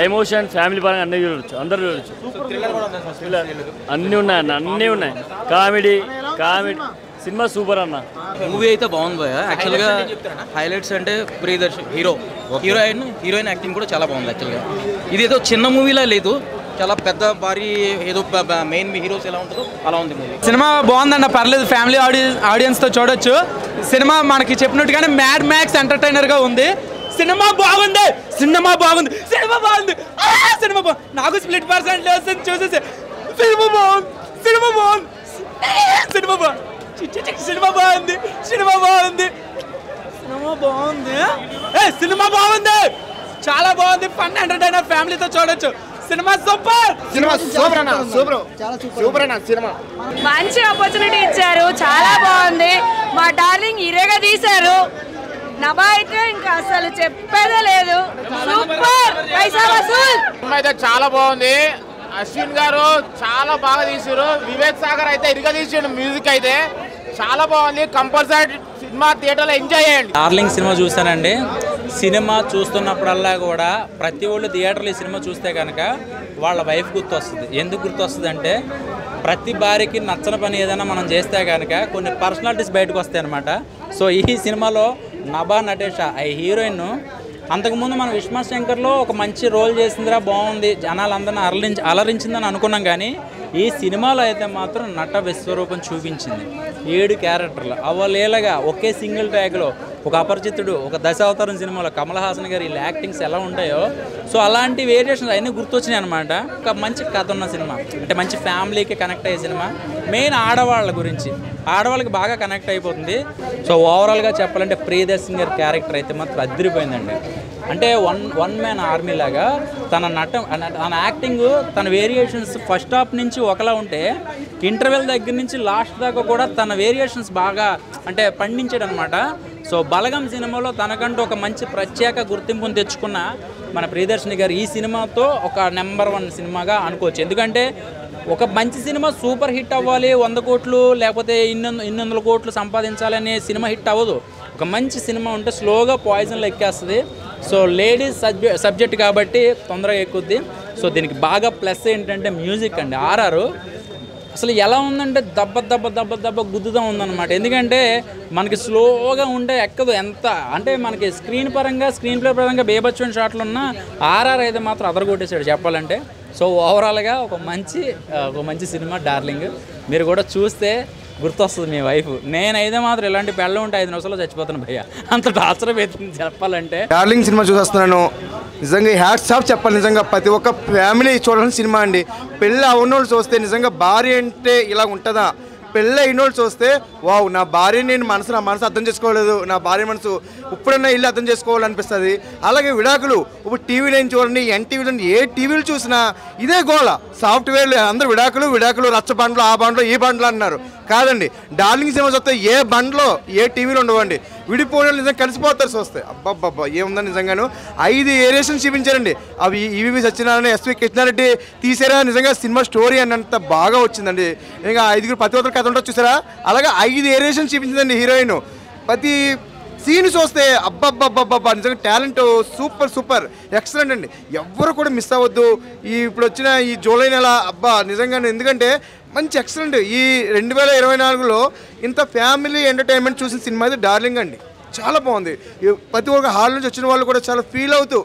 Emotion family పరంగా అన్ని చూడొచ్చు, అందరూ చూడొచ్చు. అన్నీ ఉన్నాయి. కామెడీ సినిమా సూపర్ అన్న. మూవీ అయితే బాగుంది భయ్య. యాక్చువల్గా హైలైట్స్ అంటే ప్రియదర్శన్ హీరోయిన్ యాక్టింగ్ కూడా చాలా బాగుంది. యాక్చువల్గా ఇది ఏదో చిన్న మూవీలా లేదు, చాలా పెద్ద భారీ ఏదో మెయిన్ హీరోస్ ఎలా ఉంటుందో అలా ఉంది మూవీ. సినిమా బాగుందన్న, పర్లేదు, ఫ్యామిలీ ఆడియన్స్తో చూడొచ్చు. సినిమా మనకి చెప్పినట్టుగానే మ్యాడ్ మ్యాక్స్ ఎంటర్టైనర్గా ఉంది. సినిమా బాగుంది. నాకు స్ప్లిట్ పర్సెంట్ వస్తుంది చూసేసి సినిమా బాగుంది, చాలా బాగుంది. ఫన్ ఎంటర్టైనర్, ఫ్యామిలీతో చూడొచ్చు. సినిమా సూపర్ అన్న. సినిమా మంచి ఆపర్చునిటీ ఇచ్చారు, చాలా బాగుంది. మా డార్లింగ్ ఇరేగా తీశారు. నభా అయితే ఇంకా అసలు చెప్పేదే లేదు. సూపర్, పైసా వసూల్. అయితే చాలా బాగుంది. అశ్విన్ గారు చాలా బాగా తీసారు. వివేక్ సాగర్ అయితే ఇరుగా తీసాడు. మ్యూజిక్ అయితే చాలా బాగుంది. కంపల్సరీ సినిమా థియేటర్లో ఎంజాయ్ చేయండి. డార్లింగ్ సినిమా చూసానండి. సినిమా చూస్తున్నప్పుడల్లా కూడా ప్రతి ఒళ్ళు థియేటర్లో ఈ సినిమా చూస్తే కనుక వాళ్ళ వైఫ్ గుర్తొస్తుంది. ఎందుకు గుర్తొస్తుంది అంటే ప్రతి భార్యకి నచ్చని పని ఏదైనా మనం చేస్తే కనుక కొన్ని పర్సనాలిటీస్ బయటకు వస్తాయి అనమాట. సో ఈ సినిమాలో నభా నటేష ఈ హీరోయిన్ అంతకుముందు మన విశ్వశంకర్లో ఒక మంచి రోల్ చేసిందిరా, బాగుంది, జనాలందరినీ అలరించిందని అనుకున్నాం. కానీ ఈ సినిమాలో అయితే మాత్రం నట విశ్వరూపం చూపించింది. 7 క్యారెక్టర్లు అవలేలగా ఒకే సింగిల్ ట్యాగ్లో ఒక అపరిచితుడు, ఒక దశావతారం సినిమాలో కమల్ హాసన్ గారి ఇలా యాక్టింగ్స్ ఎలా ఉంటాయో సో అలాంటి వేరియేషన్స్ అవన్నీ గుర్తొచ్చినాయి అనమాట. ఒక మంచి కథ ఉన్న సినిమా, అంటే మంచి ఫ్యామిలీకి కనెక్ట్ అయ్యే సినిమా. మెయిన్ ఆడవాళ్ళ గురించి, ఆడవాళ్ళకి బాగా కనెక్ట్ అయిపోతుంది. సో ఓవరాల్గా చెప్పాలంటే ప్రియదర్శన్ గారి క్యారెక్టర్ అయితే మాత్రం అదిరిపోయిందండి. అంటే వన్ మ్యాన్ ఆర్మీ లాగా తన తన యాక్టింగ్, తన వేరియేషన్స్ ఫస్ట్ హాఫ్ నుంచి ఒకలా ఉంటే ఇంటర్వెల్ దగ్గర నుంచి లాస్ట్ దాకా కూడా తన వేరియేషన్స్ బాగా అంటే పండించాడు అనమాట. సో బలగం సినిమాలో తనకంటూ ఒక మంచి ప్రత్యేక గుర్తింపును తెచ్చుకున్న మన ప్రియదర్శిని గారు ఈ సినిమాతో ఒక నెంబర్ 1 సినిమాగా అనుకోవచ్చు. ఎందుకంటే ఒక మంచి సినిమా సూపర్ హిట్ అవ్వాలి, 100 కోట్లు లేకపోతే ఇన్ని వందల కోట్లు సంపాదించాలనే సినిమా హిట్ అవ్వదు. ఒక మంచి సినిమా ఉంటే స్లోగా పాయిజన్లో ఎక్కేస్తుంది. సో లేడీస్ సబ్జెక్ట్ కాబట్టి తొందరగా ఎక్కుద్ది. సో దీనికి బాగా ప్లస్ ఏంటంటే మ్యూజిక్ అండి. ఆర్ఆర్ అసలు ఎలా ఉందంటే దెబ్బ గుద్దుతూ ఉందన్నమాట. ఎందుకంటే మనకి స్లోగా ఉంటే ఎక్కదు. ఎంత అంటే మనకి స్క్రీన్ ప్లే పరంగా బేబచ్చని షాట్లు ఉన్న ఆర్ఆర్ అయితే మాత్రం అదరగొట్టేశాడు చెప్పాలంటే. సో ఓవరాల్గా ఒక మంచి సినిమా డార్లింగ్. మీరు కూడా చూస్తే గుర్తొస్తుంది మీ వైఫ్. నేనైతే మాత్రం ఇలాంటి పెళ్ళ ఉంటే 5 నిమిషాల్లో చచ్చిపోతాను భయ్య, అంత టార్చర్ అవుతుంది చెప్పాలంటే. డార్లింగ్ సినిమా చూసేస్తున్నాను. నిజంగా హ్యాట్స్ ఆఫ్ చెప్పాలి. నిజంగా ప్రతి ఒక్క ఫ్యామిలీ చూడాల్సిన సినిమా అండి. పెళ్ళి అవునోళ్ళు చూస్తే నిజంగా భార్య అంటే ఇలా ఉంటుందా, పెళ్ళి అయినోళ్ళు చూస్తే వావ్, నా భార్య నా మనసు అర్థం చేసుకోలేదు, నా భార్య మనసు ఇప్పుడన్నా ఇల్లు అర్థం చేసుకోవాలనిపిస్తుంది. అలాగే విడాకులు ఇప్పుడు టీవీలో చూడండి, ఎన్టీవీలో ఏ టీవీలు చూసినా ఇదే గోళ. సాఫ్ట్వేర్లు అందరూ విడాకులు రచ్చ బండ్లు, ఆ బండ్లు ఈ బండ్లు అన్నారు. కాదండి, డార్లింగ్ సినిమా చూస్తే ఏ బండ్లో ఏ టీవీలో ఉండవండి. విడిపోయిన నిజంగా కలిసిపోతారు చూస్తే. అబ్బాబ్బా ఏముందని నిజంగాను 5 ఏరియేషన్ చూపించారండి. అవి ఈవీవి సత్యనారాయణ, ఎస్వి కృష్ణారెడ్డి తీసారా. నిజంగా సినిమా స్టోరీ అన్నంత బాగా వచ్చిందండి. ఇంకా 5 పతివ్రతల కథ ఉంటుంది చూసారా, అలాగే 5 ఏరియేషన్ చూపించిందండి హీరోయిన్. ప్రతి సీన్ చూస్తే అబ్బబ్బబ్బబ్బబ్బా నిజంగా టాలెంట్ సూపర్ ఎక్సలెంట్ అండి. ఎవ్వరు కూడా మిస్ అవ్వద్దు. ఇప్పుడు వచ్చిన ఈ జూలై నెల అబ్బా నిజంగానే, ఎందుకంటే మంచి ఎక్సలెంట్. ఈ 2024లో ఇంత ఫ్యామిలీ ఎంటర్టైన్మెంట్ చూసిన సినిమా అయితే డార్లింగ్ అండి. చాలా బాగుంది. ప్రతి ఒక్క హాల్ నుంచి వచ్చిన వాళ్ళు కూడా చాలా ఫీల్ అవుతూ,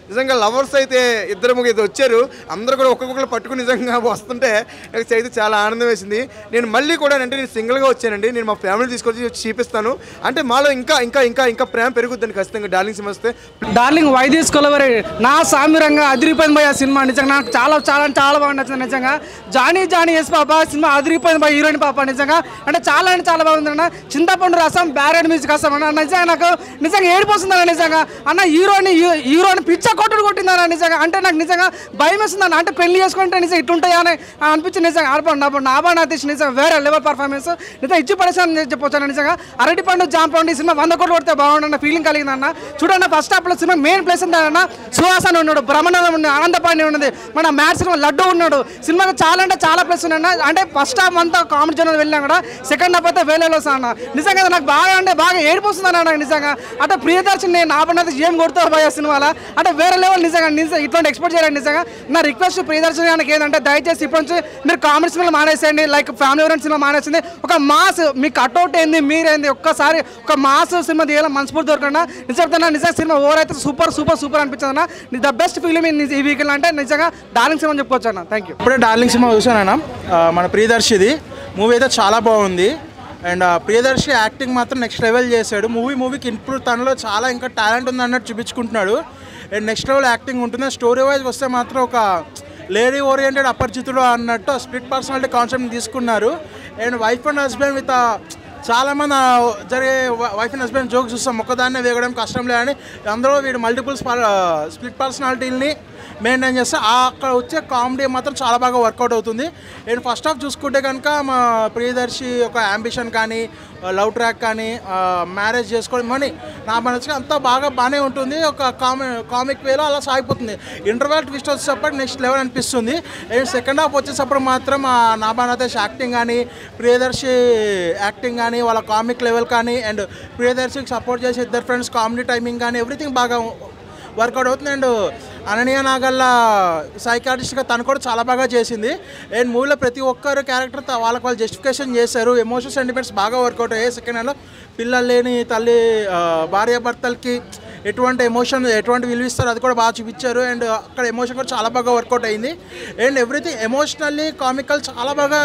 నిజంగా లవర్స్ అయితే 2-3 వచ్చారు, అందరూ కూడా ఒక్కొక్కరు పట్టుకుని నిజంగా వస్తుంటే నాకు అయితే చాలా ఆనందం వేసింది. నేను మళ్ళీ కూడా అంటే నేను సింగిల్గా వచ్చానండి. నేను మా ఫ్యామిలీ తీసుకొచ్చి చూపిస్తాను. అంటే మాలో ఇంకా ప్రేమ పెరుగుద్దండి ఖచ్చితంగా డార్లింగ్ సినిమా వస్తే. డార్లింగ్ వైదేశ్ కొలవరి నా సామిరంగా అదిరిపోయింది భయ సినిమా. నిజంగా నాకు చాలా బాగా నచ్చింది. నిజంగా జానీ ఎస్ పాప సినిమా అదిరిపోయింది భయ. హీరోయిన్ పాప నిజంగా అంటే చాలా బాగుంది అన్న. చింతపండు రసం, బ్యారెడ్ మ్యూజిక్ రసం అన్న. నిజంగా నాకు నిజంగా ఏడిపోతుంది అన్న. నిజంగా అన్న హీరోని పిచ్చ కొట్టుడు కొట్టిందన్న నిజంగా. అంటే నాకు నిజంగా భయం వేస్తుందన్న. అంటే పెళ్లి చేసుకుంటే నిజంగా ఇట్లుంటాయా అని అనిపించింది నిజంగా. నాబానాథేష్ నిజంగా వేరే లెవెల్ పర్ఫార్మెన్స్ నిజంగా ఇచ్చి పడేసాను చెప్పొచ్చాను నిజంగా. అరటిపండు జాంపండు ఈ సినిమా 100 కోట్లు కొడితే బాగుండన్న ఫీలింగ్ కలిగిందన్న. చూడండి ఫస్ట్ హాఫ్లో సినిమా మెయిన్ ప్లేస్ ఉందన్న. సుహాసన్ ఉన్నాడు, బ్రహ్మానందం ఉన్నాడు, ఆనందపాండి ఉన్నది, మన మ్యాథ్స్ లడ్డు ఉన్నాడు. సినిమాకి చాలా అంటే చాలా ప్లేస్ ఉన్నాయన్న. అంటే ఫస్ట్ హాఫ్ అంతా కామెడీ జోన్ వెళ్ళినా కూడా సెకండ్ హాఫ్ అయితే వేలేలో వస్తాను నిజంగా. నాకు బాగా అంటే బాగా ఏడిపోతుందన్న నాకు నిజంగా. అంటే ప్రియదర్శిని నాబానాథేష్ ఏం కొడుతావు భయ సినిమాలో అంటే వేరే లెవెల్ నిజంగా. ఇట్లాంటి ఎక్స్పెక్ట్ చేయాలి నిజంగా. నా రిక్వెస్ట్ ప్రియదర్శిని ఆయనకి ఏంటంటే దయచేసి ఇప్పటి నుంచి మీరు కామెడీ సినిమాలు మానేసేయండి. లైక్ ఫ్యామిలీ ఓరియంటెడ్ సినిమా మానేసింది. ఒక మాస్ మీ కట్అవుట్ ఏంది మీరేంది ఒక్కసారి ఒక మాస్ సినిమా తీయాలి మనస్ఫూర్తి దొరకకుండా నిజంగా. నిజంగా సినిమా ఓవర్ అయితే సూపర్ సూపర్ సూపర్ అనిపించింది అన్న. ద బెస్ట్ ఫిలిం ఈ వీకెండ్ అంటే నిజంగా డార్లింగ్ సినిమా చెప్పుకోవచ్చు అన్న. Thank you. ఇప్పుడే డార్లింగ్ సినిమా చూసానన్న. మన ప్రియదర్శిది మూవీ అయితే చాలా బాగుంది. అండ్ ప్రియదర్శి యాక్టింగ్ మాత్రం నెక్స్ట్ లెవెల్ చేశాడు. మూవీకి ఇంప్రూవ్ తనలో చాలా ఇంకా టాలెంట్ ఉంది అన్నట్టు చూపించుకుంటున్నాడు. అండ్ నెక్స్ట్ లెవెల్ యాక్టింగ్ ఉంటుంది. స్టోరీ వైజ్ వస్తే మాత్రం ఒక లేడీ ఓరియంటెడ్ అపరిచితుడు అన్నట్టు స్ప్లిట్ పర్సనాలిటీ కాన్సెప్ట్ని తీసుకున్నారు. And wife and husband with చాలామంది జరిగే వైఫ్ అండ్ హస్బెండ్ జోక్స్ చూస్తాం. ఒక్కదాన్నే వేయడం కష్టం లేదని అందులో వీడు మల్టిపుల్ స్ప్లిట్ పర్సనాలిటీని మెయింటైన్ చేస్తే అక్కడ వచ్చే కామెడీ మాత్రం చాలా బాగా వర్కౌట్ అవుతుంది. అండ్ ఫస్ట్ హాఫ్ చూసుకుంటే కనుక మా ప్రియదర్శి ఒక అంబిషన్ కానీ లవ్ ట్రాక్ కానీ మ్యారేజ్ చేసుకోవడం అని నా మనసుకి అంతా బాగానే ఉంటుంది. ఒక కామిక్ వేలో అలా సాగిపోతుంది. ఇంటర్వెల్ ట్విస్ట్ వచ్చేటప్పుడు నెక్స్ట్ లెవెల్ అనిపిస్తుంది. అండ్ సెకండ్ హాఫ్ వచ్చేటప్పుడు మాత్రం నాబానాథేష్ యాక్టింగ్ కానీ ప్రియదర్శి యాక్టింగ్ కానీ వాళ్ళ కామిక్ లెవెల్ కానీ అండ్ ప్రియదర్శికి సపోర్ట్ చేసే ఇద్దరు ఫ్రెండ్స్ కామెడీ టైమింగ్ కానీ ఎవ్రీథింగ్ బాగా వర్కౌట్ అవుతుంది. అండ్ అనన్య నాగల్ల సైకాట్రిస్ట్గా తను కూడా చాలా బాగా చేసింది. అండ్ మూవీలో ప్రతి ఒక్కరు క్యారెక్టర్ వాళ్ళు జస్టిఫికేషన్ చేశారు. ఎమోషనల్ సెంటిమెంట్స్ బాగా వర్కౌట్ అయ్యాయి. సెకండ్ హ్యాండ్లో పిల్లలు లేని తల్లి భార్యాభర్తలకి ఎటువంటి విలువ ఇస్తారో అది కూడా బాగా చూపించారు. అండ్ అక్కడ ఎమోషన్ కూడా చాలా బాగా వర్కౌట్ అయింది. అండ్ ఎవ్రీథింగ్ ఎమోషనల్లీ కామికల్ చాలా బాగా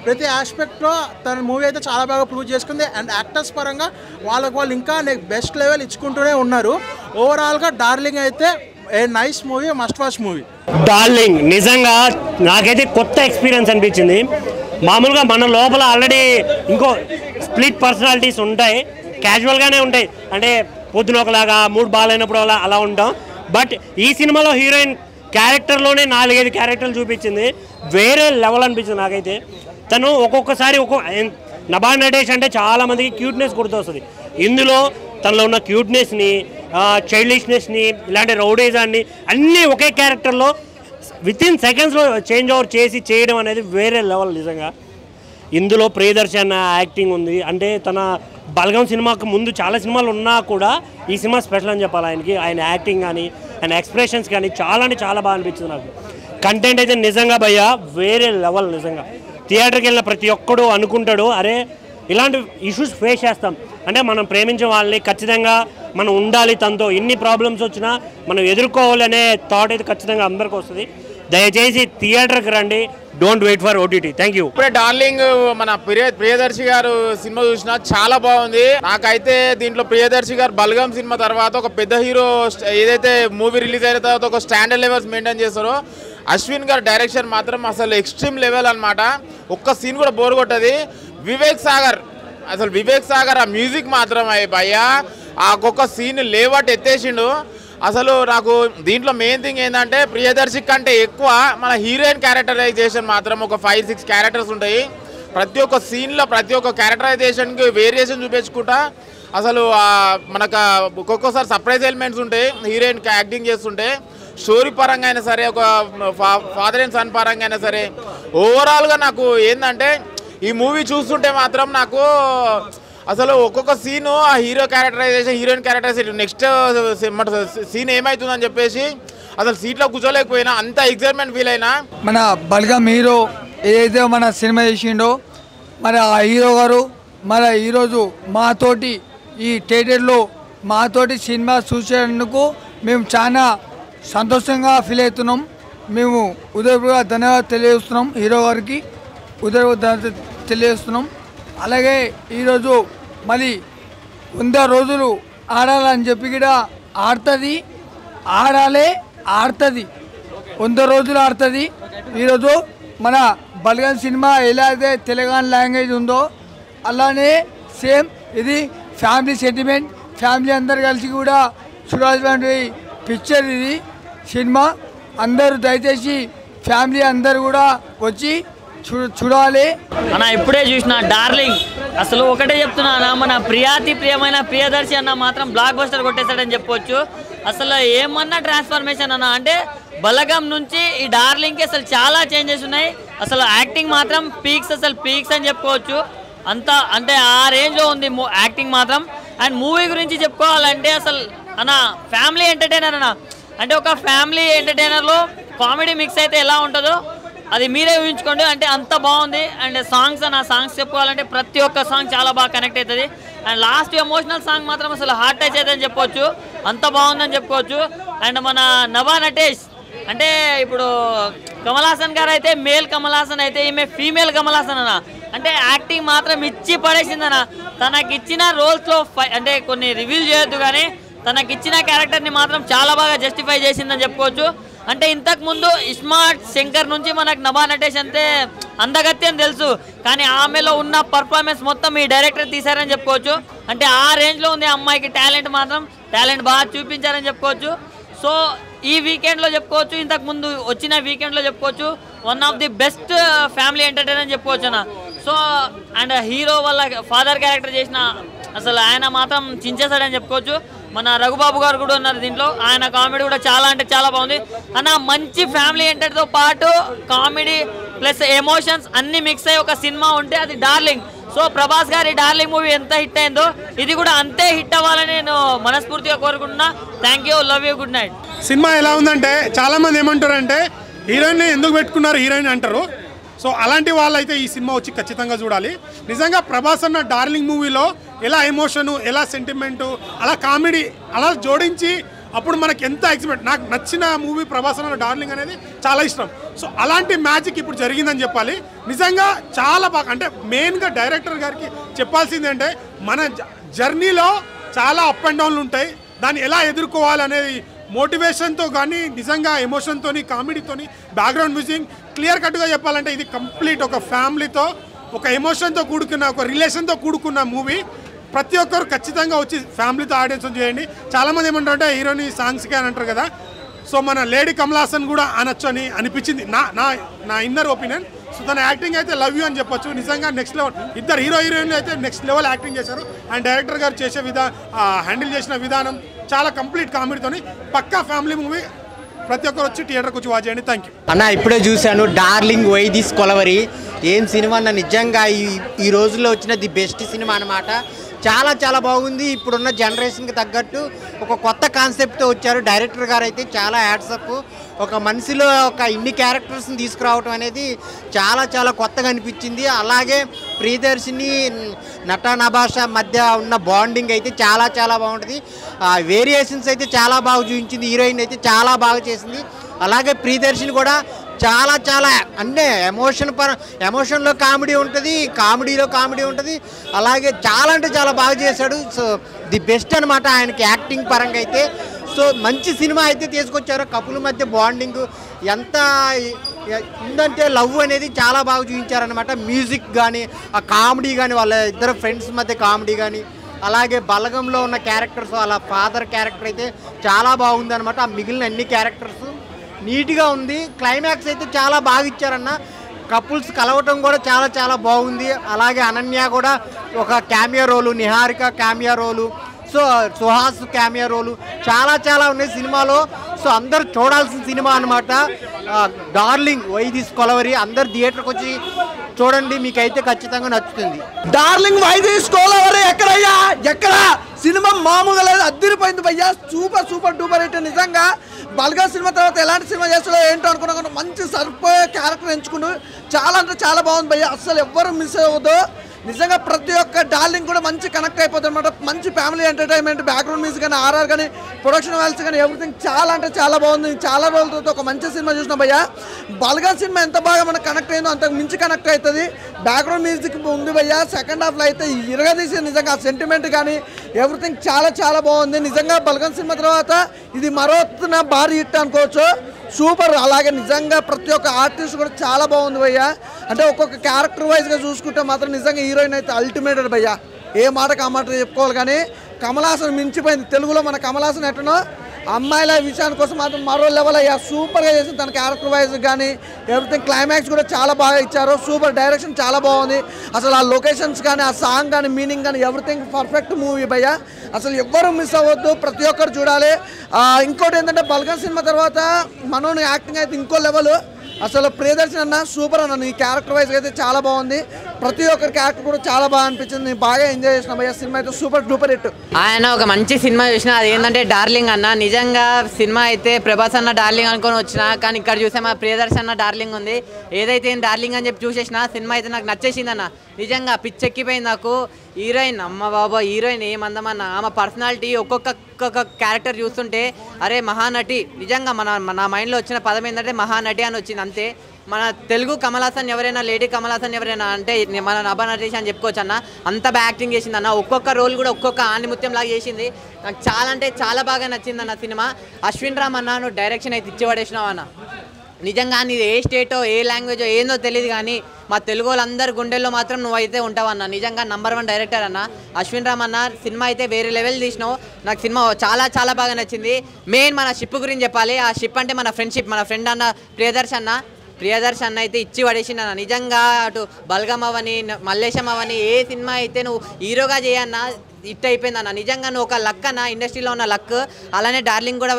ప్రతి ఆస్పెక్ట్లో తన మూవీ అయితే చాలా బాగా ప్రూవ్ చేసుకుంది. అండ్ యాక్టర్స్ పరంగా వాళ్ళు ఇంకా బెస్ట్ లెవెల్ ఇచ్చుకుంటూనే ఉన్నారు. ఓవరాల్గా డార్లింగ్ అయితే a nice movie, must watch movie. Darling నిజంగా నాకైతే కొత్త ఎక్స్పీరియన్స్ అనిపించింది. మామూలుగా మన లోపల ఆల్రెడీ ఇంకో స్ప్లిట్ పర్సనాలిటీస్ ఉంటాయి, క్యాజువల్గానే ఉంటాయి. అంటే పొద్దున ఒకలాగా మూడ్ బాగాలేనప్పుడు అలా ఉంటాం. బట్ ఈ సినిమాలో హీరోయిన్ క్యారెక్టర్లోనే 4-5 క్యారెక్టర్లు చూపించింది. వేరే లెవెల్ అనిపించింది నాకైతే. తను ఒక్కొక్కసారి నాబానాథేష్ అంటే చాలామందికి క్యూట్నెస్ గుర్తొస్తుంది. ఇందులో తనలో ఉన్న క్యూట్నెస్ని, చైల్డిష్నెస్ని, ఇలాంటి రౌడీజాన్ని అన్నీ ఒకే క్యారెక్టర్లో వితిన్ సెకండ్స్లో చేంజ్ ఓవర్ చేసి చేయడం అనేది వేరే లెవెల్ నిజంగా. ఇందులో ప్రియదర్శి అన్న యాక్టింగ్ ఉంది. అంటే తన బల్గం సినిమాకు ముందు చాలా సినిమాలు ఉన్నా కూడా ఈ సినిమా స్పెషల్ అని చెప్పాలి ఆయనకి. ఆయన యాక్టింగ్ కానీ ఆయన ఎక్స్ప్రెషన్స్ కానీ చాలా అంటే చాలా బాగా అనిపించింది నాకు. కంటెంట్ అయితే నిజంగా భయ్యా వేరే లెవెల్. నిజంగా థియేటర్కి వెళ్ళిన ప్రతి ఒక్కడు అనుకుంటాడు అరే ఇలాంటి ఇష్యూస్ ఫేస్ చేస్తాం అంటే మనం ప్రేమించిన వాళ్ళని ఖచ్చితంగా మనం ఉండాలి, తనతో ఎన్ని ప్రాబ్లమ్స్ వచ్చినా మనం ఎదుర్కోవాలి అనే థాట్ అయితే ఖచ్చితంగా అందరికీ వస్తుంది. దయచేసి థియేటర్కి రండి, don't wait for OTT. Thank you. ఇప్పుడే డార్లింగ్ మన ప్రియదర్శి గారు సినిమా చూసినా చాలా బాగుంది. నాకైతే దీంట్లో ప్రియదర్శి గారు బల్గం సినిమా తర్వాత ఒక పెద్ద హీరో ఏదైతే మూవీ రిలీజ్ అయిన తర్వాత ఒక స్టాండర్డ్ లెవెల్స్ మెయింటైన్ చేస్తారో అశ్విన్ గారు డైరెక్షన్ మాత్రం అసలు ఎక్స్ట్రీమ్ లెవెల్ అనమాట. ఒక్క సీన్ కూడా బోర్ కొట్టది. వివేక్ సాగర్ ఆ మ్యూజిక్ మాత్రం భయ్యా ఆ ఒక్కొక్క సీన్ లేవట్ ఎత్తేసిండు. అసలు నాకు దీంట్లో మెయిన్ థింగ్ ఏంటంటే ప్రియదర్శి కంటే ఎక్కువ మన హీరోయిన్ క్యారెక్టరైజేషన్ మాత్రం ఒక 5-6 క్యారెక్టర్స్ ఉంటాయి. ప్రతి ఒక్క సీన్లో ప్రతి ఒక్క క్యారెక్టరైజేషన్కి వేరియేషన్ చూపించుకుంటా అసలు మనకు ఒక్కొక్కసారి సర్ప్రైజ్ ఎలిమెంట్స్ ఉంటాయి హీరోయిన్ యాక్టింగ్ చేస్తుంటే. స్టోరీ పరంగా అయినా సరే, ఒక ఫాదర్ అండ్ సన్ పరంగా అయినా సరే, ఓవరాల్గా నాకు ఏంటంటే ఈ మూవీ చూస్తుంటే మాత్రం నాకు అసలు ఒక్కొక్క సీను ఆ hero characterisation, heroine characterisation, next scene ఏమవుతుందని చెప్పేసి అసలు సీట్లో కూర్చోలేకపోయినా, అంత ఎక్సైట్మెంట్ ఫీల్ అయినా. మన బల్గం హీరో ఏదైతే మన సినిమా చేసిండో మరి ఆ హీరో గారు మరి ఈరోజు మాతోటి ఈ థియేటర్లో మాతోటి సినిమా చూసేందుకు మేము చాలా సంతోషంగా ఫీల్ అవుతున్నాం. మేము ఉదయపూర్గా ధన్యవాదాలు తెలియజేస్తున్నాం హీరో గారికి, ధన్యవాదాలు తెలియజేస్తున్నాం. అలాగే ఈరోజు మళ్ళీ 100 రోజులు ఆడాలని చెప్పి కూడా ఆడుతుంది, ఆడుతుంది 100 రోజులు ఆడుతుంది. ఈరోజు మన బల్గం సినిమా ఎలా అయితే తెలంగాణ లాంగ్వేజ్ ఉందో అలానే సేమ్ ఇది ఫ్యామిలీ సెంటిమెంట్, ఫ్యామిలీ అందరు కలిసి కూడా చూడాల్సినటువంటి పిక్చర్ ఇది. సినిమా. అందరూ దయచేసి ఫ్యామిలీ అందరూ కూడా వచ్చి చూడాలి. అన్న ఇప్పుడే చూసిన డార్లింగ్, అసలు ఒకటే చెప్తున్నా, మన ప్రియమైన ప్రియదర్శి అన్న మాత్రం బ్లాక్ బస్టర్ కొట్టేశాడని చెప్పొచ్చు. అసలు ఏమన్నా ట్రాన్స్ఫర్మేషన్ అన్న అంటే బలగం నుంచి ఈ డార్లింగ్కి అసలు చాలా చేంజెస్ ఉన్నాయి. అసలు యాక్టింగ్ మాత్రం పీక్స్ అని చెప్పుకోవచ్చు. అంత అంటే ఆ రేంజ్లో ఉంది యాక్టింగ్ మాత్రం. అండ్ మూవీ గురించి చెప్పుకోవాలంటే అసలు అన్న ఫ్యామిలీ ఎంటర్టైనర్ అన్న, అంటే ఒక ఫ్యామిలీ ఎంటర్టైనర్లో కామెడీ మిక్స్ అయితే ఎలా ఉంటుందో అది మీరే ఊహించుకోండి. అంటే అంత బాగుంది. అండ్ సాంగ్స్ చెప్పుకోవాలంటే ప్రతి ఒక్క సాంగ్ చాలా బాగా కనెక్ట్ అవుతుంది. అండ్ లాస్ట్ ఎమోషనల్ సాంగ్ మాత్రం అసలు హార్ట్ టచ్ అవుతుందని చెప్పొచ్చు, అంత బాగుందని చెప్పుకోవచ్చు. అండ్ మన నభా నటేష్ అంటే ఇప్పుడు కమల్ హాసన్ గారు అయితే మేల్ కమల్ హాసన్ అయితే ఈమె ఫీమేల్ కమల్ హాసన్ అన్న. అంటే యాక్టింగ్ మాత్రం ఇచ్చి పడేసిందన్న. తనకిచ్చిన రోల్స్లో అంటే కొన్ని రివీల్ చేయొద్దు కానీ తనకిచ్చిన క్యారెక్టర్ని మాత్రం చాలా బాగా జస్టిఫై చేసిందని చెప్పుకోవచ్చు. అంటే ఇంతకుముందు ఇస్మార్ట్ శంకర్ నుంచి మనకు నభా నటేష్ అంటే అందగత్యం తెలుసు, కానీ ఆమెలో ఉన్న పర్ఫార్మెన్స్ మొత్తం ఈ డైరెక్టర్ తీశారని చెప్పుకోవచ్చు. అంటే ఆ రేంజ్లో ఉంది అమ్మాయికి టాలెంట్ బాగా చూపించారని చెప్పుకోవచ్చు. సో ఈ వీకెండ్లో చెప్పుకోవచ్చు, ఇంతకుముందు వచ్చిన వీకెండ్లో చెప్పుకోవచ్చు one of the best family entertainer అని చెప్పుకోవచ్చు అన్న. సో అండ్ హీరో వాళ్ళ ఫాదర్ క్యారెక్టర్ చేసిన అసలు ఆయన మాత్రం చించేశాడని చెప్పుకోవచ్చు. మన రఘుబాబు గారు కూడా ఉన్నారు దీంట్లో, ఆయన కామెడీ కూడా చాలా అంటే చాలా బాగుంది అన్న. మంచి ఫ్యామిలీ ఎంటర్తో పాటు కామెడీ ప్లస్ ఎమోషన్స్ అన్ని మిక్స్ అయ్యి ఒక సినిమా ఉంటే అది డార్లింగ్. సో ప్రభాస్ గారి డార్లింగ్ మూవీ ఎంత హిట్ అయిందో ఇది కూడా అంతే హిట్ అవ్వాలని నేను మనస్ఫూర్తిగా కోరుకుంటున్నా. Thank you, love you, good night. Cinema ఎలా ఉందంటే చాలామంది ఏమంటారంటే హీరోయిన్ని ఎందుకు పెట్టుకున్నారు హీరోయిన్ అంటారు. సో అలాంటి వాళ్ళైతే ఈ సినిమా వచ్చి ఖచ్చితంగా చూడాలి. నిజంగా ప్రభాస్ అన్న డార్లింగ్ మూవీలో ఎలా ఎమోషను, ఎలా సెంటిమెంటు, అలా కామెడీ అలా జోడించి అప్పుడు మనకి ఎంత ఎక్స్పెక్ట్. నాకు నచ్చిన మూవీ ప్రభాస్ అన్న డార్లింగ్ అనేది చాలా ఇష్టం. సో అలాంటి మ్యాజిక్ ఇప్పుడు జరిగిందని చెప్పాలి. నిజంగా చాలా బాగా, అంటే మెయిన్గా డైరెక్టర్ గారికి చెప్పాల్సింది అంటే మన జర్నీలో చాలా అప్ అండ్ డౌన్లు ఉంటాయి, దాన్ని ఎలా ఎదుర్కోవాలనేది మోటివేషన్తో కానీ నిజంగా ఎమోషన్తో కామెడీతోని బ్యాక్గ్రౌండ్ మ్యూజిక్ క్లియర్ కట్గా చెప్పాలంటే ఇది కంప్లీట్ ఒక ఫ్యామిలీతో ఒక ఎమోషన్తో కూడుకున్న ఒక రిలేషన్తో కూడుకున్న మూవీ. ప్రతి ఒక్కరు ఖచ్చితంగా వచ్చి ఫ్యామిలీతో ఆడియన్స్ చేయండి. చాలామంది ఏమంటారంటే హీరోని సాంగ్స్కే అని అంటారు కదా. సో మన లేడీ కమల్ హాసన్ కూడా అనొచ్చు అని అనిపించింది నా ఇన్నర్ ఒపీనియన్. సో తన యాక్టింగ్ అయితే లవ్ యూ అని చెప్పొచ్చు. నిజంగా నెక్స్ట్ లెవెల్, ఇద్దరు హీరోయిన్ అయితే నెక్స్ట్ లెవెల్ యాక్టింగ్ చేశారు. అండ్ డైరెక్టర్ గారు చేసే హ్యాండిల్ చేసిన విధానం చాలా కంప్లీట్ కామెడీతోని పక్కా ఫ్యామిలీ మూవీ. ప్రతి ఒక్కరు వచ్చి థియేటర్కి వచ్చి వాచ్ చేయండి. థ్యాంక్ యూ అన్న. ఇప్పుడే చూశాను డార్లింగ్ వై దిస్ కొలవరి. ఏం సినిమా అన్న, నిజంగా ఈ రోజుల్లో వచ్చిన ది బెస్ట్ సినిమా అన్నమాట. చాలా చాలా బాగుంది. ఇప్పుడున్న జనరేషన్కి తగ్గట్టు ఒక కొత్త కాన్సెప్ట్తో వచ్చారు డైరెక్టర్ గారు అయితే. చాలా హ్యాట్సప్. ఒక మనిషిలో ఒక ఇన్ని క్యారెక్టర్స్ని తీసుకురావడం అనేది చాలా చాలా కొత్తగా అనిపించింది. అలాగే ప్రియదర్శిని నట నభాష మధ్య ఉన్న బాండింగ్ అయితే చాలా చాలా బాగుంటుంది. వేరియేషన్స్ అయితే చాలా బాగా చూపించింది. హీరోయిన్ అయితే చాలా బాగా చేసింది. అలాగే ప్రియదర్శిని కూడా చాలా చాలా అంటే ఎమోషన్లో కామెడీ ఉంటుంది, కామెడీలో కామెడీ ఉంటుంది. అలాగే చాలా అంటే చాలా బాగా చేశాడు. సో ది బెస్ట్ అనమాట ఆయనకి యాక్టింగ్ పరంగా అయితే. సో మంచి సినిమా అయితే తీసుకొచ్చారు. కపుల్ మధ్య బాండింగ్ ఎంత ఉందంటే లవ్ అనేది చాలా బాగా చూపించారనమాట. మ్యూజిక్ కానీ ఆ కామెడీ కానీ వాళ్ళ ఇద్దరు ఫ్రెండ్స్ మధ్య కామెడీ కానీ, అలాగే బలగంలో ఉన్న క్యారెక్టర్స్ వాళ్ళ ఫాదర్ క్యారెక్టర్ అయితే చాలా బాగుందనమాట. ఆ మిగిలిన అన్ని క్యారెక్టర్స్ నీట్గా ఉంది. క్లైమాక్స్ అయితే చాలా బాగా ఇచ్చారన్న. కపుల్స్ కలవటం కూడా చాలా చాలా బాగుంది. అలాగే అనన్య కూడా ఒక క్యామియో రోలు, నిహారిక క్యామియో రోలు, సో సుహాస్ క్యామియో రోలు చాలా చాలా ఉన్నాయి సినిమాలో. సో అందరూ చూడాల్సిన సినిమా అనమాట డార్లింగ్ వై దిస్ కొలవరి. అందరు థియేటర్కి వచ్చి చూడండి, మీకైతే ఖచ్చితంగా నచ్చుతుంది. డార్లింగ్ వై దిస్ కొలవరి ఎక్కడయ్యా, ఎక్కడ సినిమా మామూలుగా లేదు, అద్దరిపోయింది భయ్యా. Super duper hit. నిజంగా బల్గా సినిమా తర్వాత ఎలాంటి సినిమా చేస్తాడో ఏంటో అనుకున్నా, మంచి సరిపోయే క్యారెక్టర్ ఎంచుకుంటూ చాలా అంటే చాలా బాగుంది భయ్యా. అస్సలు ఎవ్వరు మిస్ అవ్వదు. నిజంగా ప్రతి ఒక్క డార్లింగ్ కూడా మంచి కనెక్ట్ అయిపోతుంది అనమాట. మంచి ఫ్యామిలీ ఎంటర్టైన్మెంట్, బ్యాక్గ్రౌండ్ మ్యూజిక్ కానీ, ఆర్ఆర్ కానీ, ప్రొడక్షన్ వాల్స్ కానీ ఎవ్రీథింగ్ చాలా అంటే చాలా బాగుంది. చాలా రోజులతో ఒక మంచి సినిమా చూసినా భయ్యా. బల్గా సినిమా ఎంత బాగా మనకు కనెక్ట్ అయిందో అంతకు మించి కనెక్ట్ అవుతుంది. బ్యాక్గ్రౌండ్ మ్యూజిక్ ఉంది భయ్యా. సెకండ్ హాఫ్లో అయితే ఇరగదీసి నిజంగా ఆ సెంటిమెంట్ కానీ ఎవ్రీథింగ్ చాలా చాలా బాగుంది. నిజంగా బల్గం సినిమా తర్వాత ఇది మరోతున్న భారీ హిట్ అనుకోవచ్చు. సూపర్. అలాగే నిజంగా ప్రతి ఒక్క ఆర్టిస్ట్ కూడా చాలా బాగుంది భయ్యా. అంటే ఒక్కొక్క క్యారెక్టర్ వైజ్గా చూసుకుంటే మాత్రం నిజంగా హీరోయిన్ అయితే అల్టిమేటెడ్ భయ్యా. ఏ మాటకు ఆ మాట చెప్పుకోవాలి. కానీ కమల్ హాసన్ మించిపోయింది. తెలుగులో మన కమల్ హాసన్ ఎట్టనో అమ్మాయిల విషయానికి కోసం మాత్రం మరో లెవెల్ అయ్యా, సూపర్గా చేసింది. తన క్యారెక్టర్ వైజ్ కానీ ఎవ్రీథింగ్, క్లైమాక్స్ కూడా చాలా బాగా ఇచ్చారు. సూపర్ డైరెక్షన్ చాలా బాగుంది. అసలు ఆ లొకేషన్స్ కానీ ఆ సాంగ్ కానీ మీనింగ్ కానీ ఎవ్రీథింగ్ పర్ఫెక్ట్ మూవీ భయ్య. అసలు ఎవ్వరూ మిస్ అవ్వద్దు, ప్రతి ఒక్కరు చూడాలి. ఇంకోటి ఏంటంటే బల్గం సినిమా తర్వాత మనోని యాక్టింగ్ అయితే ఇంకో లెవెల్. అసలు ప్రియదర్శన్ అన్న సూపర్ అన్న, ఈ క్యారెక్టర్ వైజ్ అయితే చాలా బాగుంది. ప్రతి ఒక్కరి క్యారెక్టర్ కూడా చాలా బాగా అనిపించింది. నేను బాగా ఎంజాయ్ చేసిన భయ్య. సినిమా అయితే సూపర్ డూపర్ హిట్. ఆయన ఒక మంచి సినిమా చూసిన, అది ఏంటంటే డార్లింగ్ అన్న. నిజంగా సినిమా అయితే ప్రభాస్ అన్న డార్లింగ్ అనుకొని వచ్చిన, కానీ ఇక్కడ చూసే మా ప్రియదర్శన్ అన్న డార్లింగ్ ఉంది. ఏదైతే డార్లింగ్ అని చెప్పి చూసేసిన సినిమా అయితే నాకు నచ్చేసింది అన్న. నిజంగా పిచ్చెక్కిపోయింది నాకు. హీరోయిన్ అమ్మ బాబా, హీరోయిన్ ఏమందమన్న, ఆమె పర్సనాలిటీ ఒక్కొక్క క్యారెక్టర్ చూస్తుంటే అరే మహానటి. నిజంగా నా మైండ్లో వచ్చిన పదం ఏంటంటే మహానటి అని వచ్చింది అంతే. మన తెలుగు కమల్ హాసన్ ఎవరైనా, లేడీ కమల్ హాసన్ ఎవరైనా అంటే మన నభా నటేష్ అని చెప్పుకోవచ్చు అన్న. అంత బాగా యాక్టింగ్ చేసింది అన్న. ఒక్కొక్క రోల్ కూడా ఒక్కొక్క ఆణిముత్యం లాగా చేసింది. నాకు చాలా అంటే చాలా బాగా నచ్చింది అన్న సినిమా. అశ్విన్ రామ్ అన్న, నువ్వు డైరెక్షన్ అయితే ఇచ్చిపడేసినావు అన్న. నిజంగా నీది ఏ స్టేటో ఏ లాంగ్వేజో ఏందో తెలియదు, కానీ మా తెలుగు వాళ్ళందరి గుండెల్లో మాత్రం నువ్వైతే ఉంటావన్న. నిజంగా #1 డైరెక్టర్ అన్న అశ్విన్ రామ్ అన్న. సినిమా అయితే వేరే లెవెల్ తీసినావు. నాకు సినిమా చాలా చాలా బాగా నచ్చింది. మెయిన్ మన షిప్ గురించి చెప్పాలి. ఆ షిప్ అంటే మన ఫ్రెండ్షిప్, మన ఫ్రెండ్ అన్న ప్రియదర్శన్ అన్న అయితే ఇచ్చి పడేసింది అన్న. నిజంగా అటు బల్గం అవని, మల్లేశం అవని, ఏ సినిమా అయితే నువ్వు హీరోగా చేయన్నా హిట్ అయిపోయింది అన్న. నిజంగా నువ్వు ఒక లక్ అన్న, ఇండస్ట్రీలో ఉన్న లక్. అలానే డార్లింగ్ కూడా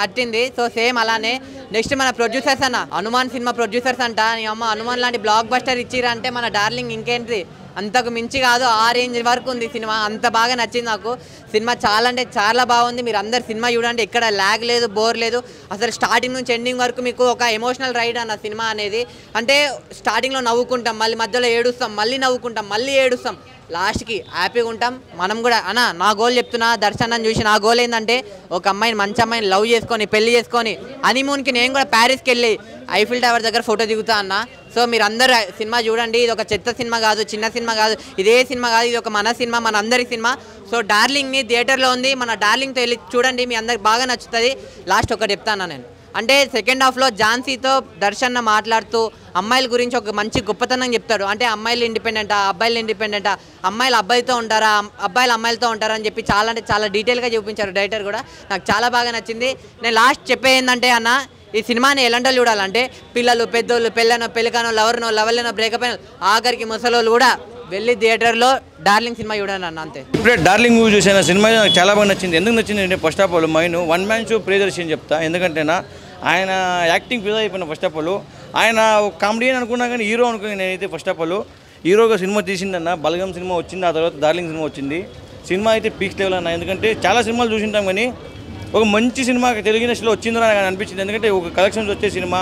అట్టింది. సో సేమ్ అలానే నెక్స్ట్ మన ప్రొడ్యూసర్స్ అన్న, హనుమాన్ సినిమా ప్రొడ్యూసర్స్ అంట. నీ అమ్మ హనుమాన్ లాంటి బ్లాక్ బస్టర్ ఇచ్చిరా అంటే మన డార్లింగ్ ఇంకేంటి, అంతకు మించి కాదు, ఆ రేంజ్ వరకు ఉంది సినిమా. అంత బాగా నచ్చింది నాకు సినిమా. చాలా అంటే చాలా బాగుంది. మీరు అందరు సినిమా చూడండి, ఎక్కడ ల్యాగ్ లేదు, బోర్ లేదు. అసలు స్టార్టింగ్ నుంచి ఎండింగ్ వరకు మీకు ఒక ఎమోషనల్ రైడ్ అన్న సినిమా అనేది. అంటే స్టార్టింగ్లో నవ్వుకుంటాం, మళ్ళీ మధ్యలో ఏడుస్తాం, మళ్ళీ నవ్వుకుంటాం, మళ్ళీ ఏడుస్తాం, లాస్ట్కి హ్యాపీగా ఉంటాం. మనం కూడా అన్న, నా గోల్ చెప్తున్నా, దర్శనం చూసి నా గోల్ ఏంటంటే ఒక అమ్మాయిని, మంచి అమ్మాయిని లవ్ చేసుకొని పెళ్లి చేసుకొని హనీమూన్కి నేను కూడా ప్యారిస్కి వెళ్ళి ఐఫిల్ టవర్ దగ్గర ఫోటో దిగుతా అన్న. సో మీరు అందరూ సినిమా చూడండి. ఇది ఒక చెత్త సినిమా కాదు, చిన్న సినిమా కాదు, ఇదే సినిమా కాదు, ఇది ఒక మన సినిమా, మన అందరి సినిమా. సో డార్లింగ్ని థియేటర్లో ఉంది, మన డార్లింగ్తో వెళ్ళి చూడండి, మీ అందరికి బాగా నచ్చుతుంది. లాస్ట్ ఒకటి చెప్తాను నేను, అంటే సెకండ్ హాఫ్లో ఝాన్సీతో దర్శన్ మాట్లాడుతూ అమ్మాయిల గురించి ఒక మంచి గొప్పతనం చెప్తాడు. అంటే అమ్మాయిలు ఇండిపెండెంటా, అబ్బాయిలు ఇండిపెండెంటా, అమ్మాయిలు అబ్బాయితో ఉంటారా, అబ్బాయిలు అమ్మాయిలతో ఉంటారా అని చెప్పి చాలా అంటే చాలా డీటెయిల్గా చూపించారు డైరెక్టర్ కూడా. నాకు చాలా బాగా నచ్చింది. నేను లాస్ట్ చెప్పే ఏంటంటే అన్న, ఈ సినిమాని ఎలాంటి చూడాలంటే పిల్లలు, పెద్దోళ్ళు, పెళ్ళికనో, లవర్లేనో, బ్రేకప్ అయిన, ఆఖరికి ముసలోళ్ళు కూడా వెళ్ళి థియేటర్లో డార్లింగ్ సినిమా చూడండి అన్న, అంతే. ఇప్పుడే డార్లింగ్ మూవీ చూసిన సినిమా నాకు చాలా బాగా నచ్చింది. ఎందుకు నచ్చింది అంటే first of all one man show Priyadarshan చెప్తా. ఎందుకంటేనా ఆయన యాక్టింగ్ ఫిదా అయిపోయిన. ఫస్ట్ ఆఫ్ ఆల్ ఆయన కామెడీ అని అనుకున్నా కానీ హీరో అనుకుని నేనైతే ఫస్ట్ ఆఫ్ ఆల్ హీరోగా సినిమా తీసిందన్న. బలగం సినిమా వచ్చింది, ఆ తర్వాత డార్లింగ్ సినిమా వచ్చింది. సినిమా అయితే పీక్స్ లెవెల్ అన్న. ఎందుకంటే చాలా సినిమాలు చూసింటాం కానీ ఒక మంచి సినిమా తెలుగు ఇండస్ట్రీలో వచ్చిందని నాకు అనిపించింది. ఎందుకంటే ఒక కలెక్షన్స్ వచ్చే సినిమా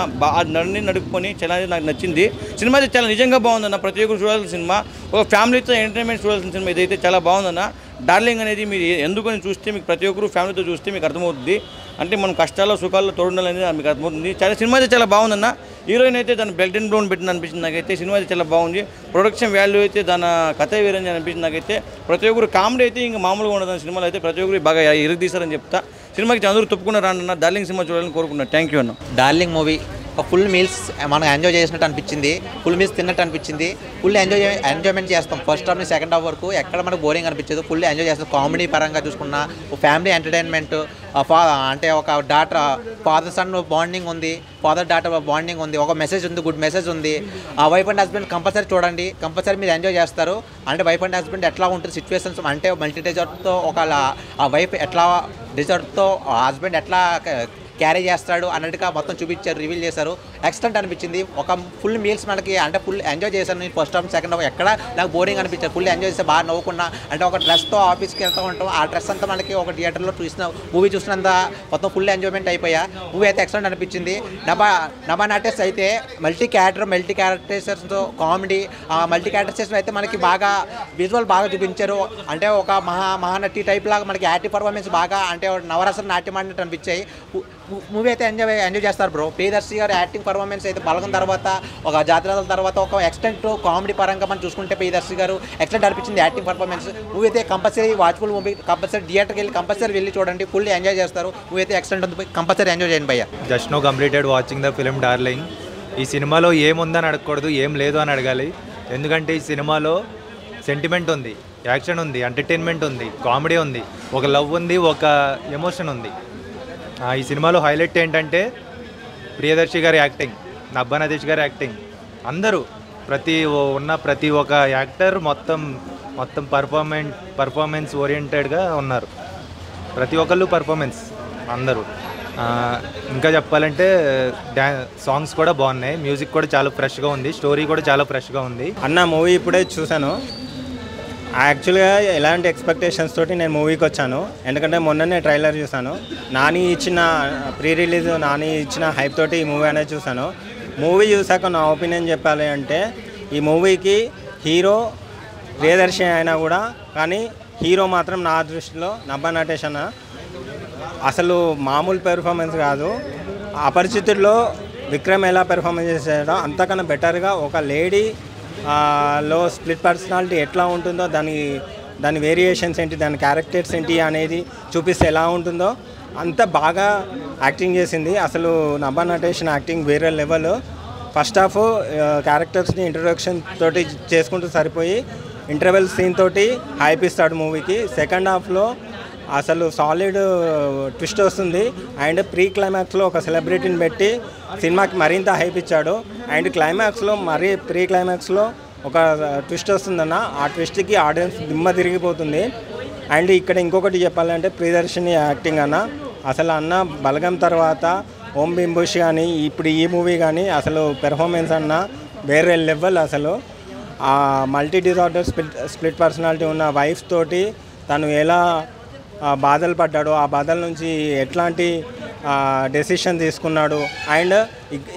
నడుపుకొని చాలా నాకు నచ్చింది. సినిమా అయితే చాలా నిజంగా బాగుందన్న. ప్రతి ఒక్కరు చూడాల్సిన సినిమా, ఒక ఫ్యామిలీతో ఎంటర్టైన్మెంట్ చూడాల్సిన సినిమా ఇదైతే చాలా బాగుందన్న. డార్లింగ్ అనేది మీరు ఎందుకని చూస్తే మీకు ప్రతి ఒక్కరు ఫ్యామిలీతో చూస్తే మీకు అర్థమవుతుంది. అంటే మనం కష్టాల్లో సుఖాల్లో తోడుండాలనేది మీకు అర్థమవుతుంది. చాలా సినిమా అయితే చాలా బాగుందన్న. హీరోయిన్ అయితే దాని బెల్ట్ అండ్ బ్రౌన్ పెట్టింది అనిపించింది నాకైతే. సినిమా అయితే చాలా బాగుంది. ప్రొడక్షన్ వాల్యూ అయితే దాని కథ వేరని అనిపించింది నాకైతే. ప్రతి ఒక్కరు కామెడీ అయితే ఇంకా మామూలుగా ఉండదు సినిమాలో అయితే. ప్రతి ఒక్కరు బాగా ఇరుదీశారని చెప్తా. సినిమాకి అందరూ తప్పుకున్న రాన్న డార్లింగ్ సినిమా చూడాలని కోరుకున్నాను. థ్యాంక్ యూ అన్న. డార్లింగ్ మూవీ ఒక ఫుల్ మీల్స్ మనం ఎంజాయ్ చేసినట్టు అనిపించింది. ఫుల్ మీల్స్ తిన్నట్టు అనిపించింది. ఫుల్ ఎంజాయ్మెంట్ చేస్తాం. ఫస్ట్ హాఫ్ నుంచి సెకండ్ హాఫ్ వరకు ఎక్కడ మనకు బోరింగ్ అనిపించదు. ఫుల్ ఎంజాయ్ చేస్తాం. కామెడీ పరంగా చూసుకున్న ఫ్యామిలీ ఎంటర్టైన్మెంట్, అంటే ఒక డాటర్ ఫాదర్ సన్ బాండింగ్ ఉంది, ఫాదర్ డాటర్ బాండింగ్ ఉంది, ఒక మెసేజ్ ఉంది, గుడ్ మెసేజ్ ఉంది. ఆ వైఫ్ అండ్ హస్బెండ్ కంపల్సరీ చూడండి, కంపల్సరీ మీరు ఎంజాయ్ చేస్తారు. అంటే వైఫ్ అండ్ హస్బెండ్ ఎట్లా ఉంటుంది సిచ్యువేషన్స్, అంటే మల్టీ డిజార్ట్తో ఒక ఆ వైఫ్ ఎట్లా డిజార్ట్తో హస్బెండ్ ఎట్లా క్యారీ చేస్తాడు అన్నట్టుగా మొత్తం చూపించారు, రివీల్ చేశారు. ఎక్సలెంట్ అనిపించింది. ఒక ఫుల్ మీల్స్ మనకి అంటే ఫుల్ ఎంజాయ్ చేశాను నేను. ఫస్ట్ హాఫ్ సెకండ్ హాఫ్ ఎక్కడ నాకు బోరింగ్ అనిపించారు. ఫుల్ ఎంజాయ్ చేస్తే బాగా నవ్వుకున్నా. అంటే ఒక డ్రెస్తో ఆఫీస్కి వెళ్తూ ఉంటాం, ఆ డ్రెస్ అంతా మనకి ఒక థియేటర్లో మూవీ చూసినంత మొత్తం ఫుల్ ఎంజాయ్మెంట్ అయిపోయా. మూవీ అయితే ఎక్సలెంట్ అనిపించింది. నభా నటేష్ అయితే మల్టీ క్యారెక్టర్స్తో కామెడీ, మల్టీ క్యారెక్టర్స్ అయితే మనకి బాగా విజువల్ బాగా చూపించారు. అంటే ఒక మహానటి టైప్ లాగా మనకి యాక్టివ్ పర్ఫార్మెన్స్ బాగా, అంటే నవరస నాట్యం ఆడినట్టు అనిపించాయి. మూవీ అయితే ఎంజాయ్ చేస్తారు బ్రో. ప్రియదర్శి గారు యాక్టింగ్ పర్ఫార్మెన్స్ అయితే బలగం తర్వాత, ఒక జాతర తర్వాత ఒక ఎక్స్టెంట్ కామెడీ పరంగా మనం చూసుకుంటే ప్రియదర్శి గారు ఎక్సలెంట్ అనిపించింది యాక్టింగ్ పర్ఫార్మెన్స్. మూవీ అయితే కంపల్సరీ వాచ్ఫుల్ మూవీ, కంపల్సరీ థియేటర్కి వెళ్ళి కంపల్సరీ వెళ్ళి చూడండి. ఫుల్ ఎంజాయ్ చేస్తారు. మూవీ అయితే ఎక్సలెంట్ ఉంది, కంపల్సరీ ఎంజాయ్ చేయండి భయ్య. Just now completed watching the film darling. ఈ సినిమాలో ఏముందని అడగకూడదు, ఏం లేదు అని అడగాలి. ఎందుకంటే ఈ సినిమాలో సెంటిమెంట్ ఉంది, యాక్షన్ ఉంది, ఎంటర్టైన్మెంట్ ఉంది, కామెడీ ఉంది, ఒక లవ్ ఉంది, ఒక ఎమోషన్ ఉంది. ఈ సినిమాలో హైలైట్ ఏంటంటే ప్రియదర్శి గారి యాక్టింగ్, నబ్బా నదేష్ గారి యాక్టింగ్, అందరూ ప్రతి ఒక్క యాక్టర్ మొత్తం పర్ఫార్మెన్స్ ఓరియంటెడ్గా ఉన్నారు. ప్రతి ఒక్కళ్ళు పర్ఫార్మెన్స్ అందరూ. ఇంకా చెప్పాలంటే సాంగ్స్ కూడా బాగున్నాయి, మ్యూజిక్ కూడా చాలా ఫ్రెష్గా ఉంది, స్టోరీ కూడా చాలా ఫ్రెష్గా ఉంది. అన్న మూవీ ఇప్పుడే చూశాను. యాక్చువల్గా ఎలాంటి ఎక్స్పెక్టేషన్స్ తోటి నేను మూవీకి వచ్చాను, ఎందుకంటే మొన్ననే ట్రైలర్ చూశాను. నాని ఇచ్చిన ప్రీ రిలీజ్ నాని ఇచ్చిన హైప్ తోటి ఈ మూవీ అనేది చూశాను. మూవీ చూసాక నా ఒపీనియన్ చెప్పాలి అంటే ఈ మూవీకి హీరో ప్రియదర్శి అయినా కూడా, కానీ హీరో మాత్రం నా దృష్టిలో నబ్బా నటేష్ అన్న అసలు మామూలు పెర్ఫార్మెన్స్ కాదు. అపరిచితుల్లో విక్రమ్ ఎలా పెర్ఫార్మెన్స్ చేశాడో అంతకన్నా బెటర్గా ఒక లేడీ లో స్ప్లిట్ పర్సనాలిటీ ఎట్లా ఉంటుందో దాని వేరియేషన్స్ ఏంటి, దాని క్యారెక్టర్స్ ఏంటి అనేది చూపిస్తే ఎలా ఉంటుందో అంత బాగా యాక్టింగ్ చేసింది. అసలు నబ్బా నటేష్ యాక్టింగ్ వేరే లెవెల్. ఫస్ట్ హాఫ్ క్యారెక్టర్స్ని ఇంట్రొడక్షన్ తోటి చేసుకుంటూ సరిపోయి ఇంటర్వెల్ సీన్ తోటి హైప్ ఇస్తాడు మూవీకి. సెకండ్ హాఫ్లో అసలు సాలిడ్ ట్విస్ట్ వస్తుంది. అండ్ ప్రీ క్లైమాక్స్లో ఒక సెలబ్రిటీని పెట్టి సినిమాకి మరింత హైప్ ఇచ్చాడు. అండ్ క్లైమాక్స్లో ప్రీ క్లైమాక్స్లో ఒక ట్విస్ట్ వస్తుందన్న, ఆ ట్విస్ట్కి ఆడియన్స్ దిమ్మ తిరిగిపోతుంది. అండ్ ఇక్కడ ఇంకొకటి చెప్పాలంటే ప్రియదర్శిని యాక్టింగ్ అన్న, అసలు అన్న బలగం తర్వాత ఓం బింబుష్ కానీ ఇప్పుడు ఈ మూవీ కానీ అసలు పెర్ఫార్మెన్స్ అన్న వేరే లెవెల్. అసలు ఆ మల్టీ డిజార్డర్ స్ప్లిట్ పర్సనాలిటీ ఉన్న వైఫ్ తోటి తను ఎలా బాధలు పడ్డాడు, ఆ బాధల నుంచి ఎట్లాంటి డెసిషన్ తీసుకున్నాడు. అండ్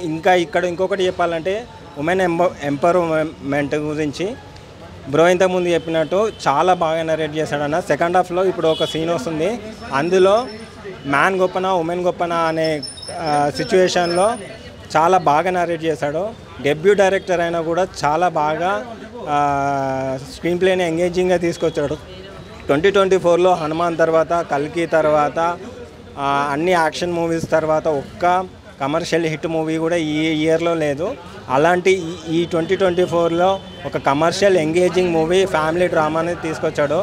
ఇంకా ఇక్కడ ఇంకొకటి చెప్పాలంటే ఉమెన్ ఎంపవర్మెంట్ గురించి బ్రో ఇంతకుముందు చెప్పినట్టు చాలా బాగా నరేట్ చేశాడన్న. సెకండ్ హాఫ్లో ఇప్పుడు ఒక సీన్ వస్తుంది, అందులో మ్యాన్ గొప్పనా ఉమెన్ గొప్పనా అనే సిచ్యువేషన్లో చాలా బాగా నరేట్ చేశాడు. డెబ్యూ డైరెక్టర్ అయినా కూడా చాలా బాగా స్క్రీన్ ప్లేని ఎంగేజింగ్గా తీసుకొచ్చాడు. 2024లో హనుమాన్ తర్వాత, కల్కి తర్వాత, అన్ని యాక్షన్ మూవీస్ తర్వాత ఒక్క కమర్షియల్ హిట్ మూవీ కూడా ఈ ఇయర్లో లేదు. అలాంటి ఈ 2024లో ఒక కమర్షియల్ ఎంగేజింగ్ మూవీ ఫ్యామిలీ డ్రామాని తీసుకొచ్చాడు.